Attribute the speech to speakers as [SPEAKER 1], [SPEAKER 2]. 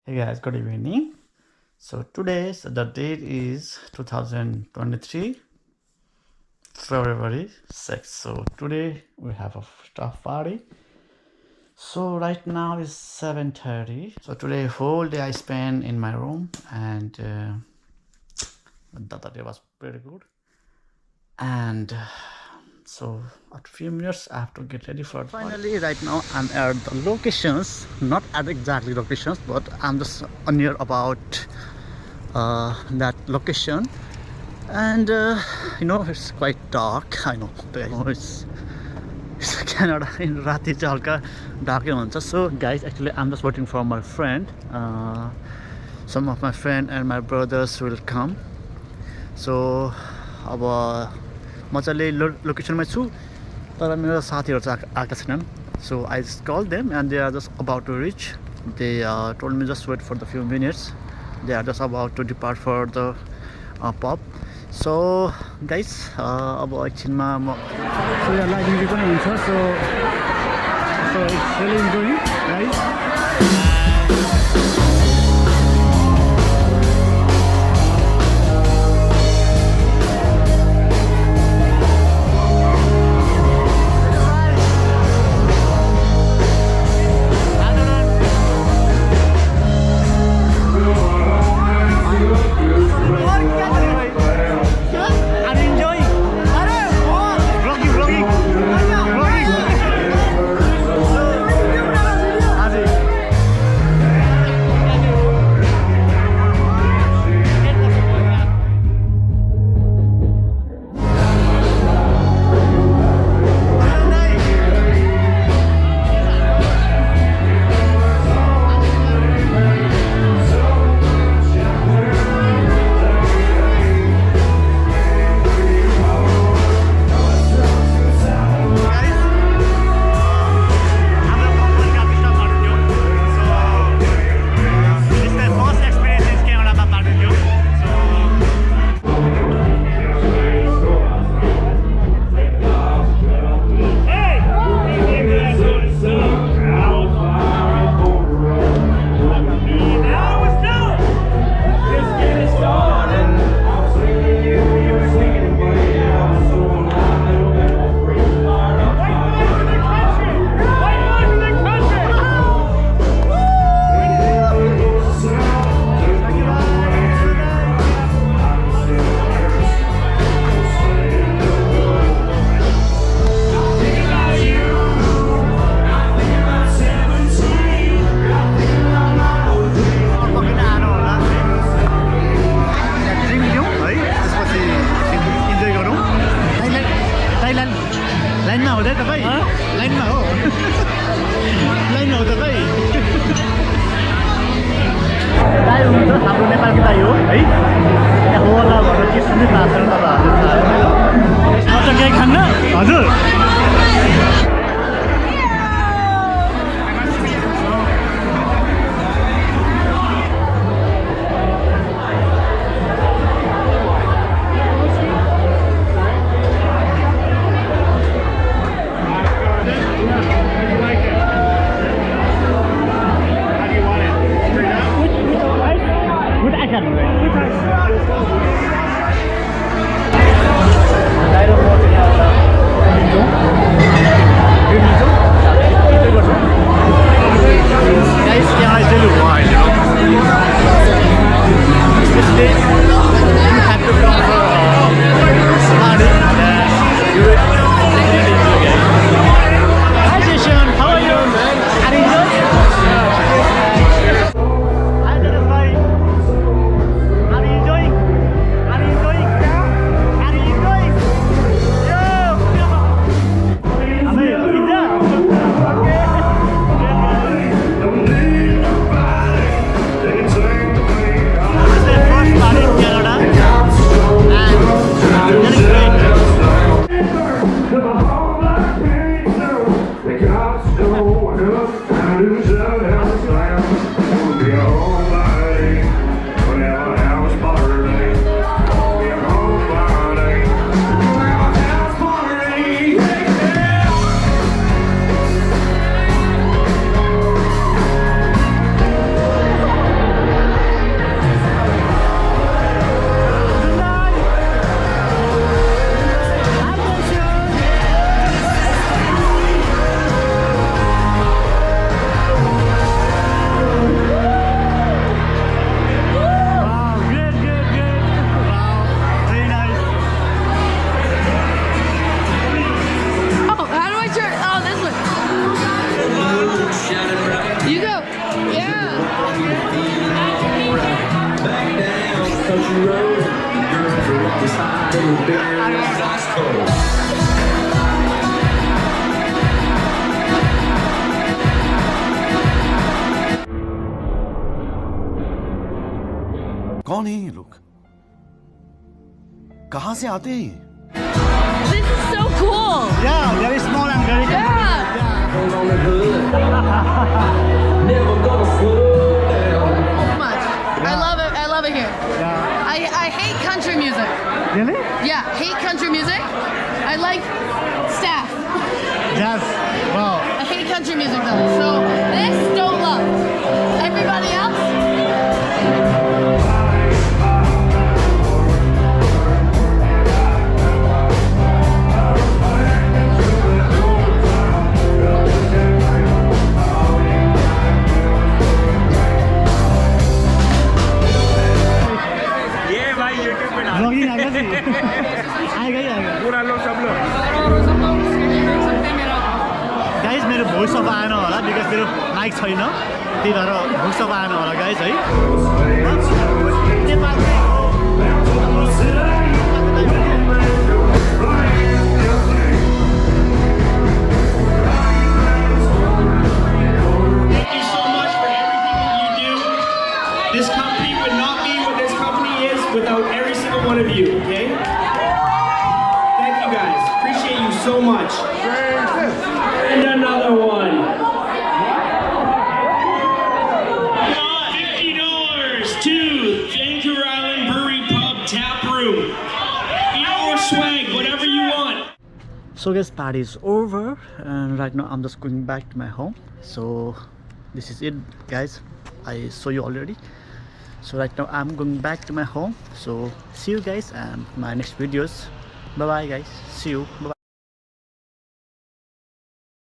[SPEAKER 1] Hey guys, good evening. So the date is 2023 February 6th. So today we have a staff party. So right now is 7:30. So today whole day I spent in my room and that day was pretty good. And so after a few minutes I have to get ready for it. Finally right now I'm at the locations, not at exactly locations, but I'm just near about that location. And it's quite dark. I know it's Canada in Rati Jalka dark. So guys, actually I'm just waiting for my friend. Some of my friend and my brothers will come. So अब मजाले लोकेसनमा छु तर मेरो साथीहरु चाहिँ आएका छैनन्. So I just called them and they are just about to reach. They told me just wait for the few minutes. They are just about to depart for the pub. So guys, अब एकछिनमा म so यहाँ live music पनि हुन्छ. So it's really enjoying, guys.
[SPEAKER 2] कौन है ये लोग? कहाँ से आते हैं?
[SPEAKER 3] This is so cool.
[SPEAKER 1] Yeah, very small and very
[SPEAKER 3] Yeah. So much. I love it. I love it here.
[SPEAKER 1] Yeah.
[SPEAKER 3] I hate country music.
[SPEAKER 1] Really?
[SPEAKER 3] Yeah, hate country music. I like staff.
[SPEAKER 1] Yes. Wow.
[SPEAKER 3] I hate country music though. So this don't love. Everybody else.
[SPEAKER 1] Vlogging आ गया जी आएगा ही आएगा
[SPEAKER 4] पूरा लोग सब लोग
[SPEAKER 1] guys मेरो voice of आएन होला बिकज मेरो माइक छैन त्यही भएर भोइस अफ आएन होला गाइज है
[SPEAKER 4] Thank you so much for everything that you do. This company would not be what this company is without every single one of you, okay? Thank you guys. Appreciate you so much. And another one. $50 to Vancouver Island Brewery Pub Tap Room. Beer or swag, whatever you want.
[SPEAKER 1] So guys, party is over and right now I'm just going back to my home. So this is it guys, I saw you already. So right now I'm going back to my home. So see you guys and my next videos. Bye bye guys, see you. Bye -bye.